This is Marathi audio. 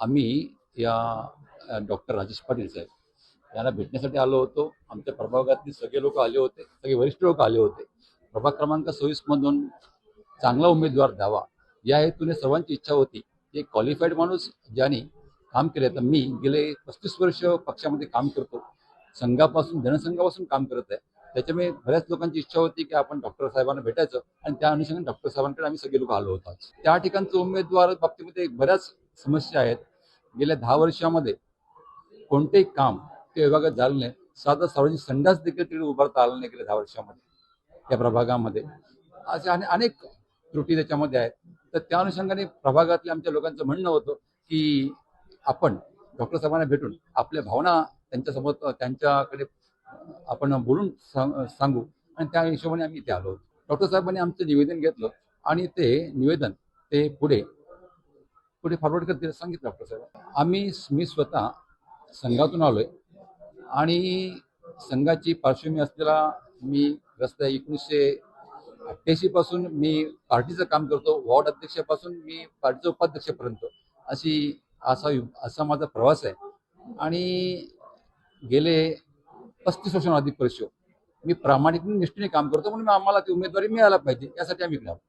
आम्ही या डॉक्टर राजेश पाटील साहेब यांना भेटण्यासाठी आलो होतो. आमच्या प्रभागातली सगळे लोक आले होते, सगळे वरिष्ठ लोक आले होते. प्रभाग क्रमांक 26 मधून चांगला उमेदवार द्यावा या हेतूने सर्वांची इच्छा होती. एक क्वालिफाईड माणूस ज्याने काम केले, तर मी गेले 35 वर्ष पक्षामध्ये काम करतो, संघापासून जनसंघापासून काम करत आहे. त्याच्यामुळे बऱ्याच लोकांची इच्छा होती की आपण डॉक्टर साहेबांना भेटायचं, आणि त्या अनुषंगाने डॉक्टर साहेबांकडे आम्ही सगळे लोक आलो होतो. त्या ठिकाणचं उमेदवार बाबतीमध्ये बऱ्याच समस्या आहेत. गेल्या 10 वर्षामध्ये कोणतेही काम त्या विभागात झालं नाही. साधा सार्वजनिक संडास देखील तिकडे उभारता आला नाही गेल्या 10 वर्षामध्ये त्या प्रभागामध्ये. अशा अनेक त्रुटी त्याच्यामध्ये आहेत. तर त्या अनुषंगाने प्रभागातल्या आमच्या लोकांचं म्हणणं होतं की आपण डॉक्टर साहेबांना भेटून आपल्या भावना त्यांच्यासमोर त्यांच्याकडे आपण बोलून सांगू, आणि त्या हिशोबाने आम्ही इथे आलो. डॉक्टर साहेबांनी आमचं निवेदन घेतलं आणि ते निवेदन ते पुढे पुढे फॉरवर्ड करतील सांगितलं डॉक्टर साहेब. मी स्वतः संघातून आलोय आणि संघाची पार्श्वभूमी असलेला मी ग्रस्त आहे. 1988 पासून मी पार्टीचं काम करतो. वॉर्ड अध्यक्षापासून मी पार्टीचं उपाध्यक्षपर्यंत असा माझा प्रवास आहे. आणि गेले 35 वर्षांना अधिक वर्ष मी प्रामाणिक निष्ठेने काम करतो, म्हणून आम्हाला ती उमेदवारी मिळायला पाहिजे, यासाठी आम्ही इकडे आलो.